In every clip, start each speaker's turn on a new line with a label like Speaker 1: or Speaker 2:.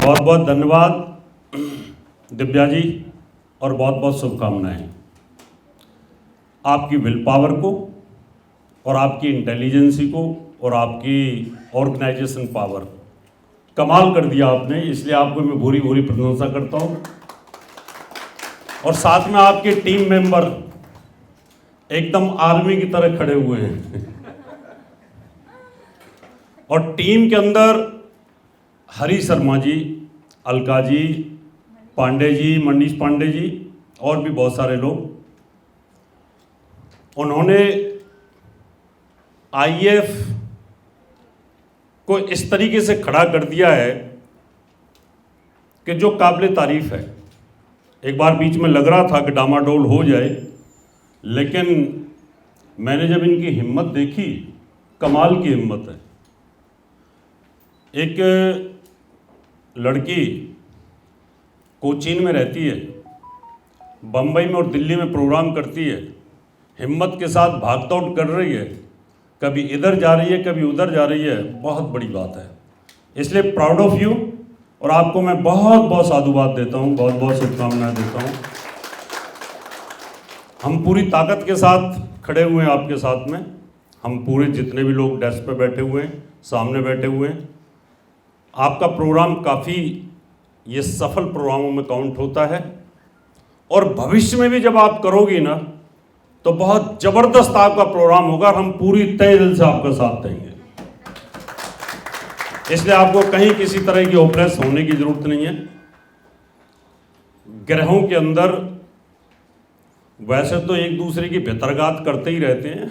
Speaker 1: बहुत बहुत धन्यवाद दिव्या जी और बहुत बहुत शुभकामनाएं। आपकी विल पावर को और आपकी इंटेलिजेंसी को और आपकी ऑर्गेनाइजेशन पावर कमाल कर दिया आपने, इसलिए आपको मैं भूरी भूरी प्रशंसा करता हूं। और साथ में आपके टीम मेंबर एकदम आर्मी की तरह खड़े हुए हैं और टीम के अंदर हरी शर्मा जी, अलका जी, पांडे जी, मनीष पांडे जी और भी बहुत सारे लोग, उन्होंने आईएएफ को इस तरीके से खड़ा कर दिया है कि जो काबिल तारीफ है। एक बार बीच में लग रहा था कि डामाडोल हो जाए, लेकिन मैंने जब इनकी हिम्मत देखी, कमाल की हिम्मत है। एक लड़की कोचीन में रहती है, बम्बई में और दिल्ली में प्रोग्राम करती है, हिम्मत के साथ भाग दौड़ कर रही है, कभी इधर जा रही है कभी उधर जा रही है, बहुत बड़ी बात है। इसलिए प्राउड ऑफ यू और आपको मैं बहुत बहुत साधुवाद देता हूँ, बहुत बहुत शुभकामनाएं देता हूँ। हम पूरी ताकत के साथ खड़े हुए हैं आपके साथ में, हम पूरे जितने भी लोग डेस्क पे बैठे हुए हैं, सामने बैठे हुए हैं। आपका प्रोग्राम काफ़ी ये सफल प्रोग्रामों में काउंट होता है और भविष्य में भी जब आप करोगी ना तो बहुत ज़बरदस्त आपका प्रोग्राम होगा और हम पूरी तहे दिल से आपका साथ देंगे। इसलिए आपको कहीं किसी तरह की ओप्रेस होने की जरूरत नहीं है। ग्रहों के अंदर वैसे तो एक दूसरे की भितरगात करते ही रहते हैं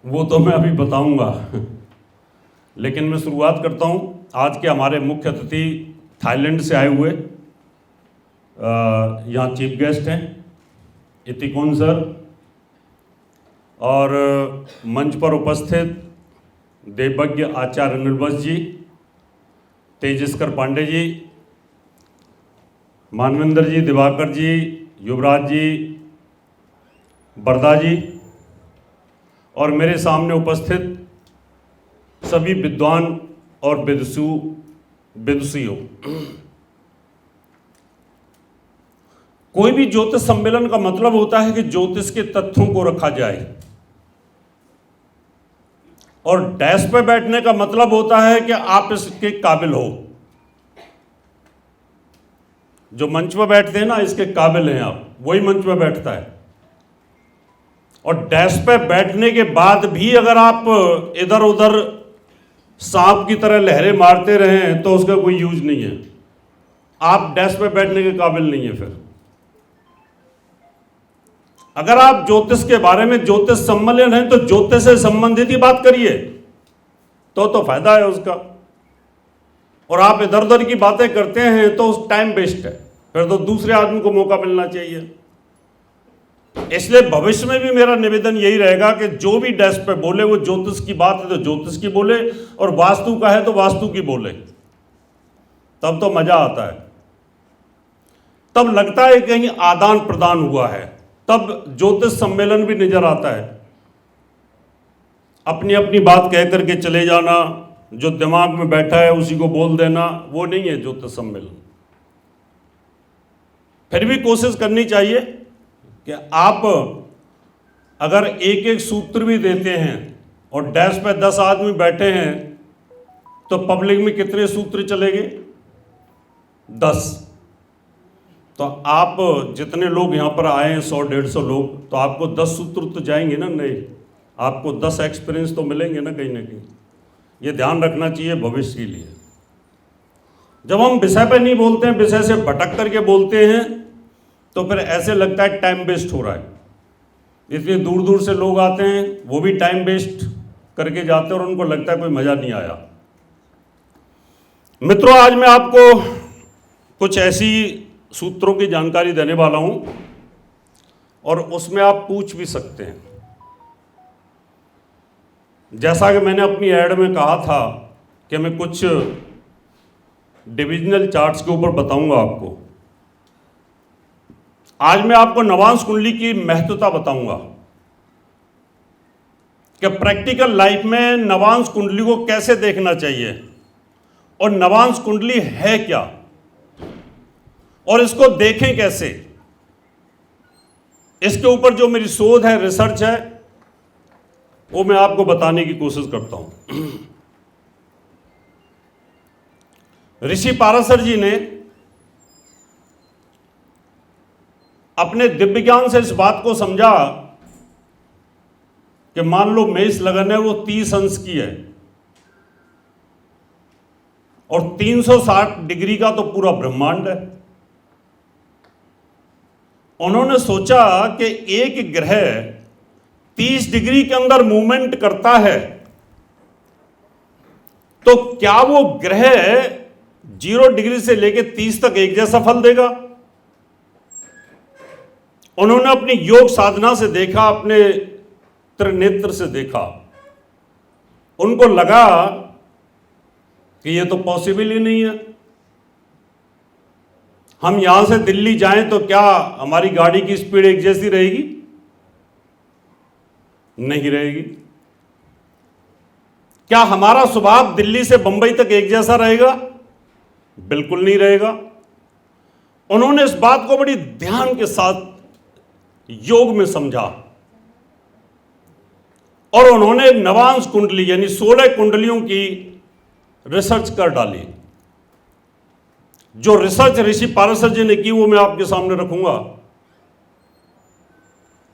Speaker 1: वो तो मैं अभी बताऊंगा, लेकिन मैं शुरुआत करता हूं। आज के हमारे मुख्य अतिथि थाईलैंड से आए हुए यहाँ चीफ गेस्ट हैं इतिकुन सर, और मंच पर उपस्थित देवज्ञ आचार्य निर्वस जी, तेजस्कर पांडे जी, मानवेंद्र जी, दिवाकर जी, युवराज जी, बरदा जी और मेरे सामने उपस्थित सभी विद्वान और विदुषियों। कोई भी ज्योतिष सम्मेलन का मतलब होता है कि ज्योतिष के तथ्यों को रखा जाए और डेस्क पे बैठने का मतलब होता है कि आप इसके काबिल हो। जो मंच पर बैठते हैं ना, इसके काबिल हैं आप, वही मंच पर बैठता है। और डेस्क पे बैठने के बाद भी अगर आप इधर उधर सांप की तरह लहरें मारते रहें तो उसका कोई यूज नहीं है। आप डेस्क पे बैठने के काबिल नहीं है। फिर अगर आप ज्योतिष के बारे में, ज्योतिष सम्मेलन है तो ज्योतिष से संबंधित ही बात करिए तो फायदा है उसका। और आप इधर उधर की बातें करते हैं तो उस टाइम वेस्ट है, फिर तो दूसरे आदमी को मौका मिलना चाहिए। इसलिए भविष्य में भी मेरा निवेदन यही रहेगा कि जो भी डेस्क पे बोले वो ज्योतिष की बात है तो ज्योतिष की बोले, और वास्तु का है तो वास्तु की बोले, तब तो मजा आता है। तब लगता है कहीं आदान प्रदान हुआ है, तब ज्योतिष सम्मेलन भी नजर आता है। अपनी अपनी बात कह करके चले जाना, जो दिमाग में बैठा है उसी को बोल देना, वो नहीं है ज्योतिष सम्मेलन। फिर भी कोशिश करनी चाहिए कि आप अगर एक एक सूत्र भी देते हैं और डेस्क पे 10 आदमी बैठे हैं तो पब्लिक में कितने सूत्र चलेंगे? 10। तो आप जितने लोग यहाँ पर आए हैं 100-150 लोग, तो आपको 10 सूत्र तो जाएंगे ना? नहीं, आपको 10 एक्सपीरियंस तो मिलेंगे ना कहीं ना कहीं। ये ध्यान रखना चाहिए भविष्य के लिए। जब हम विषय पे नहीं बोलते हैं, विषय से भटक करके बोलते हैं, तो फिर ऐसे लगता है टाइम वेस्ट हो रहा है। इसलिए दूर दूर से लोग आते हैं, वो भी टाइम वेस्ट करके जाते हैं और उनको लगता है कोई मजा नहीं आया। मित्रों, आज मैं आपको कुछ ऐसी सूत्रों की जानकारी देने वाला हूं और उसमें आप पूछ भी सकते हैं। जैसा कि मैंने अपनी ऐड में कहा था कि मैं कुछ डिविजनल चार्ट्स के ऊपर बताऊंगा आपको। आज मैं आपको नवांश कुंडली की महत्वता बताऊंगा कि प्रैक्टिकल लाइफ में नवांश कुंडली को कैसे देखना चाहिए और नवांश कुंडली है क्या और इसको देखें कैसे, इसके ऊपर जो मेरी शोध है, रिसर्च है, वो मैं आपको बताने की कोशिश करता हूं। ऋषि पाराशर जी ने अपने दिव्य ज्ञान से इस बात को समझा कि मान लो मेष लगन है वो 30 अंश की है और 360 डिग्री का तो पूरा ब्रह्मांड है। उन्होंने सोचा कि एक ग्रह 30 डिग्री के अंदर मूवमेंट करता है तो क्या वो ग्रह 0 डिग्री से लेकर 30 तक एक जैसा फल देगा? उन्होंने अपनी योग साधना से देखा, अपने त्रिनेत्र से देखा, उनको लगा कि ये तो पॉसिबल ही नहीं है। हम यहां से दिल्ली जाएं तो क्या हमारी गाड़ी की स्पीड एक जैसी रहेगी? नहीं रहेगी। क्या हमारा स्वभाव दिल्ली से बंबई तक एक जैसा रहेगा? बिल्कुल नहीं रहेगा। उन्होंने इस बात को बड़ी ध्यान के साथ योग में समझा और उन्होंने नवांश कुंडली यानी 16 कुंडलियों की रिसर्च कर डाली। जो रिसर्च ऋषि पाराशर जी ने की वो मैं आपके सामने रखूंगा।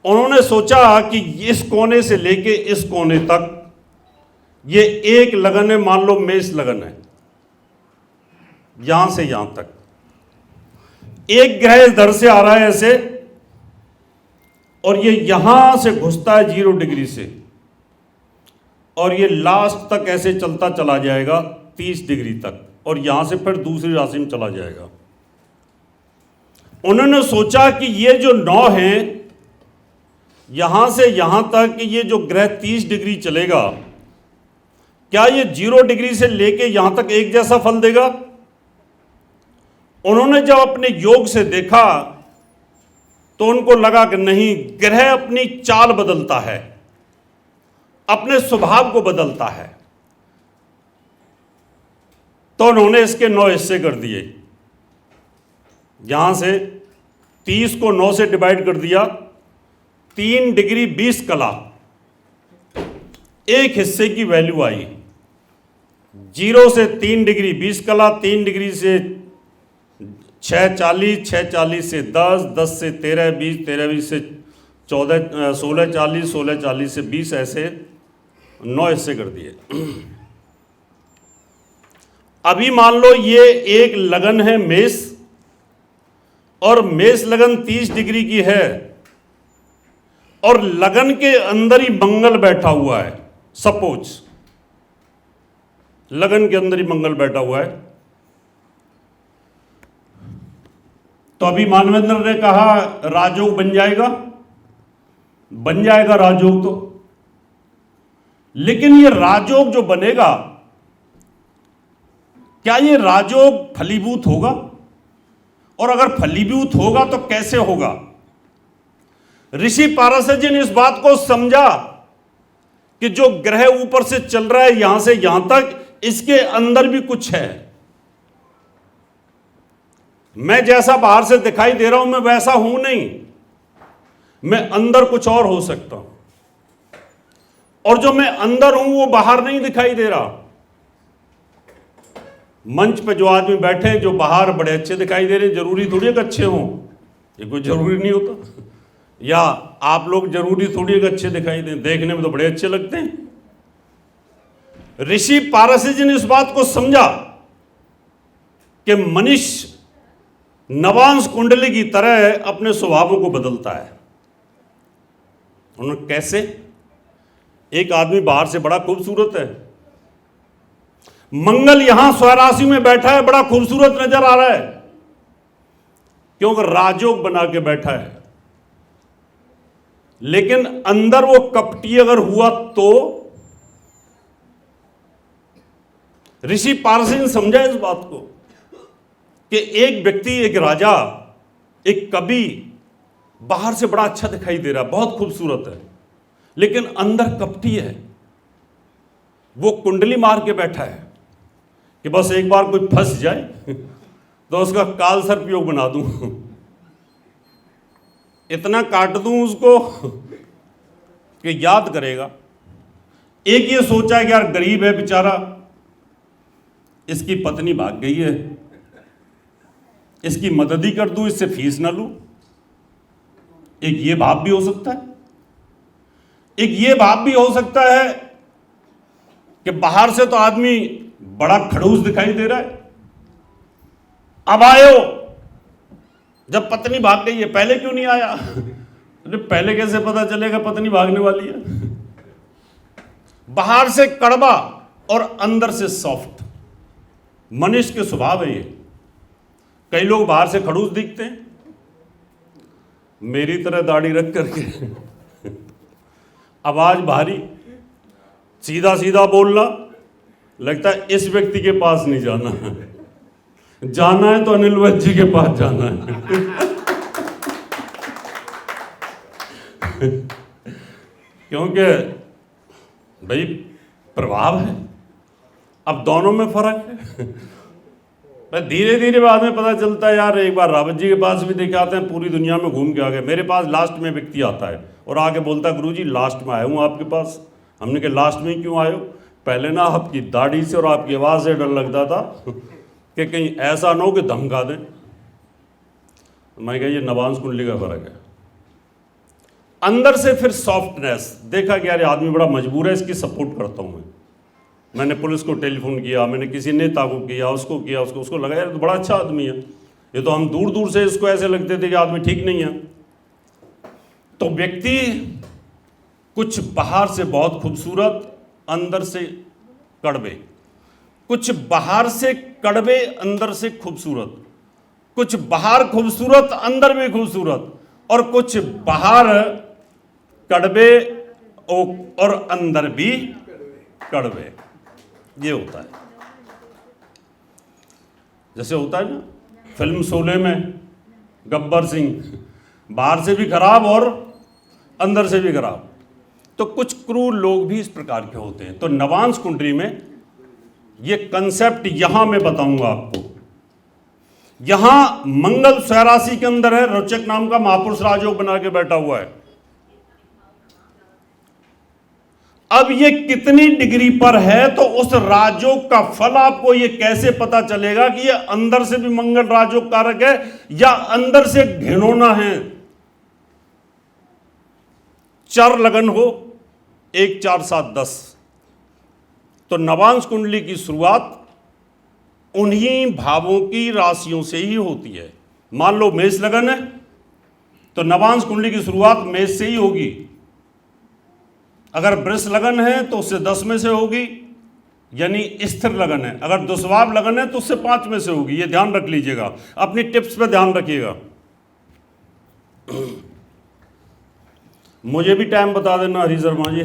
Speaker 1: उन्होंने सोचा कि इस कोने से लेके इस कोने तक ये एक लगन है, मान लो मेष लगन है, यहां से यहां तक एक ग्रह इधर से आ रहा है ऐसे और ये यहां से घुसता है 0 डिग्री से और ये लास्ट तक ऐसे चलता चला जाएगा 30 डिग्री तक और यहां से फिर दूसरी राशि में चला जाएगा। उन्होंने सोचा कि ये जो 9 है यहां से यहां तक ये जो ग्रह 30 डिग्री चलेगा, क्या ये 0 डिग्री से लेके यहां तक एक जैसा फल देगा? उन्होंने जब अपने योग से देखा तो उनको लगा कि नहीं, ग्रह अपनी चाल बदलता है, अपने स्वभाव को बदलता है। तो उन्होंने इसके 9 हिस्से कर दिए। यहां से 30 को 9 से डिवाइड कर दिया, 3 डिग्री 20 कला एक हिस्से की वैल्यू आई। 0 से 3 डिग्री 20 कला, 3 डिग्री से 640, 640 से 10, 10 से 13, 20, 13, 20 से 14, 16, 40, 16, 40 से 20, ऐसे 9 हिस्से कर दिए। अभी मान लो ये एक लगन है मेष और मेष लगन 30 डिग्री की है और लगन के अंदर ही मंगल बैठा हुआ है। सपोज लगन के अंदर ही मंगल बैठा हुआ है तो अभी मानवेंद्र ने कहा राजयोग बन जाएगा, बन जाएगा राजयोग तो। लेकिन ये राजयोग जो बनेगा, क्या ये राजयोग फलीभूत होगा? और अगर फलीभूत होगा तो कैसे होगा? ऋषि पाराशर जी ने इस बात को समझा कि जो ग्रह ऊपर से चल रहा है यहां से यहां तक, इसके अंदर भी कुछ है। मैं जैसा बाहर से दिखाई दे रहा हूं मैं वैसा हूं नहीं, मैं अंदर कुछ और हो सकता हूं और जो मैं अंदर हूं वो बाहर नहीं दिखाई दे रहा। मंच पे जो आदमी बैठे हैं जो बाहर बड़े अच्छे दिखाई दे रहे हैं, जरूरी थोड़ी कि अच्छे हों, ये कोई जरूरी नहीं होता। या आप लोग जरूरी थोड़ी कि अच्छे दिखाई दें, देखने में तो बड़े अच्छे लगते हैं। ऋषि पाराशर जी ने इस बात को समझा कि मनुष्य नवांश कुंडली की तरह अपने स्वभावों को बदलता है। उन्होंने कैसे? एक आदमी बाहर से बड़ा खूबसूरत है, मंगल यहां स्वराशि में बैठा है, बड़ा खूबसूरत नजर आ रहा है क्योंकि राजयोग बना के बैठा है, लेकिन अंदर वो कपटी अगर हुआ तो। ऋषि पारसी ने समझा इस बात को कि एक व्यक्ति, एक राजा, एक कवि बाहर से बड़ा अच्छा दिखाई दे रहा है, बहुत खूबसूरत है, लेकिन अंदर कपटी है, वो कुंडली मार के बैठा है कि बस एक बार कोई फंस जाए तो उसका काल सर्प योग बना दूं, इतना काट दूं उसको कि याद करेगा। एक ये सोचा कि यार गरीब है बेचारा, इसकी पत्नी भाग गई है, इसकी मदद ही कर दूं, इससे फीस ना लूं। एक ये भाव भी हो सकता है। एक ये भाव भी हो सकता है कि बाहर से तो आदमी बड़ा खड़ूस दिखाई दे रहा है, अब आयो, जब पत्नी भाग गई है पहले क्यों नहीं आया? अरे पहले कैसे पता चलेगा पत्नी भागने वाली है? बाहर से कड़वा और अंदर से सॉफ्ट मनुष्य के स्वभाव है ये। कई लोग बाहर से खड़ूस दिखते हैं, मेरी तरह दाढ़ी रख करके आवाज भारी, सीधा सीधा बोलना, लगता है इस व्यक्ति के पास नहीं जाना है, जाना है तो अनिल वैद्य जी के पास जाना है। क्योंकि भाई प्रभाव है। अब दोनों में फर्क है। धीरे धीरे बाद में पता चलता है यार एक बार रावत जी के पास भी दिखाते हैं, पूरी दुनिया में घूम के आ गए। मेरे पास लास्ट में व्यक्ति आता है और आके बोलता है गुरुजी लास्ट में आया हूँ आपके पास। हमने कहा लास्ट में क्यों आए हो? पहले ना आपकी दाढ़ी से और आपकी आवाज़ से डर लगता था कि कहीं ऐसा ना हो कि धमका दें। मैं कहा ये नवांश कुंडली का फर्क है। अंदर से फिर सॉफ्टनेस, देखा कि यार आदमी बड़ा मजबूर है, इसकी सपोर्ट करता हूँ मैं। मैंने पुलिस को टेलीफोन किया, मैंने किसी नेता को किया, उसको लगा यार तो बड़ा अच्छा आदमी है। ये तो हम दूर दूर से इसको ऐसे लगते थे कि आदमी ठीक नहीं है। तो व्यक्ति कुछ बाहर से बहुत खूबसूरत, अंदर से कड़वे, कुछ बाहर से कड़वे अंदर से खूबसूरत, कुछ बाहर खूबसूरत अंदर भी खूबसूरत, और कुछ बाहर कड़वे और अंदर भी कड़वे। ये होता है। जैसे होता है ना फिल्म शोले में गब्बर सिंह, बाहर से भी खराब और अंदर से भी खराब। तो कुछ क्रूर लोग भी इस प्रकार के होते हैं। तो नवांश कुंडली में ये कंसेप्ट यहां मैं बताऊंगा आपको। यहां मंगल स्वराशि के अंदर है, रोचक नाम का महापुरुष राजयोग बना के बैठा हुआ है। अब ये कितनी डिग्री पर है तो उस राजयोग का फल आपको ये कैसे पता चलेगा कि ये अंदर से भी मंगल राजयोग कारक है या अंदर से घिनौना है? चर लगन हो 1 4 7 10, तो नवांश कुंडली की शुरुआत उन्हीं भावों की राशियों से ही होती है। मान लो मेष लगन है तो नवांश कुंडली की शुरुआत मेष से ही होगी। अगर वृष लगन है तो उससे 10 में से होगी, यानी स्थिर लगन है। अगर दुस्वाभ लगन है तो उससे 5 में से होगी। ये ध्यान रख लीजिएगा, अपनी टिप्स पे ध्यान रखिएगा। मुझे भी टाइम बता देना हरी शर्मा जी।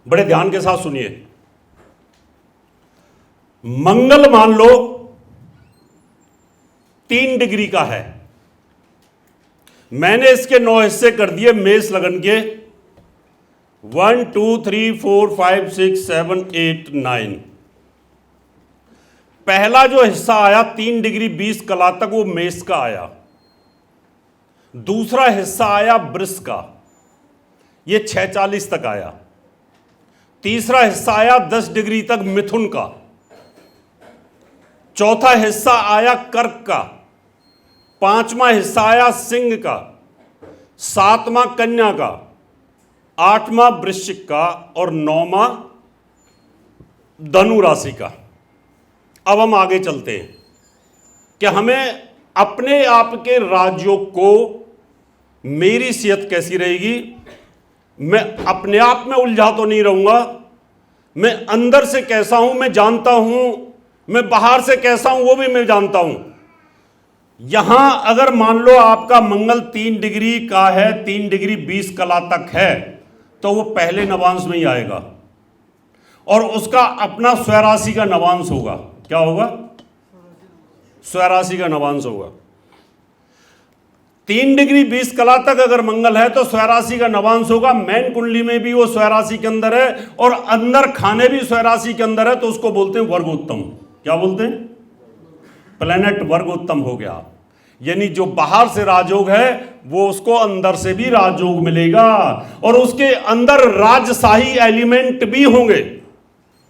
Speaker 1: बड़े ध्यान के साथ सुनिए। मंगल मान लो 3 डिग्री का है। मैंने इसके 9 हिस्से कर दिए मेष लगन के, 1 2 3 4 5 6 7 8 9। पहला जो हिस्सा आया 3 डिग्री 20 कला तक, वो मेष का आया। दूसरा हिस्सा आया वृष का, ये 6:40 तक आया। तीसरा हिस्सा आया 10 डिग्री तक मिथुन का। चौथा हिस्सा आया कर्क का। 5वां हिस्सा आया सिंह का। 7वां कन्या का। 8वां वृश्चिक का और 9वां धनु राशि का। अब हम आगे चलते हैं कि हमें अपने आप के राजयोग को, मेरी सेहत कैसी रहेगी, मैं अपने आप में उलझा तो नहीं रहूंगा, मैं अंदर से कैसा हूं मैं जानता हूं, मैं बाहर से कैसा हूं वो भी मैं जानता हूं। यहां अगर मान लो आपका मंगल 3 डिग्री का है, 3 डिग्री 20 कला तक है, तो वो पहले नवांश में ही आएगा और उसका अपना स्वराशि का नवांश होगा। क्या होगा? स्वराशि का नवांश होगा। 3 डिग्री 20 कला तक अगर मंगल है तो स्वराशि का नवांश होगा। मैन कुंडली में भी वो स्वराशि के अंदर है और अंदर खाने भी स्वराशि के अंदर है, तो उसको बोलते हैं वर्गोत्तम। क्या बोलते हैं? प्लेनेट वर्गोत्तम हो गया। यानी जो बाहर से राजयोग है वो उसको अंदर से भी राजयोग मिलेगा और उसके अंदर राजशाही एलिमेंट भी होंगे।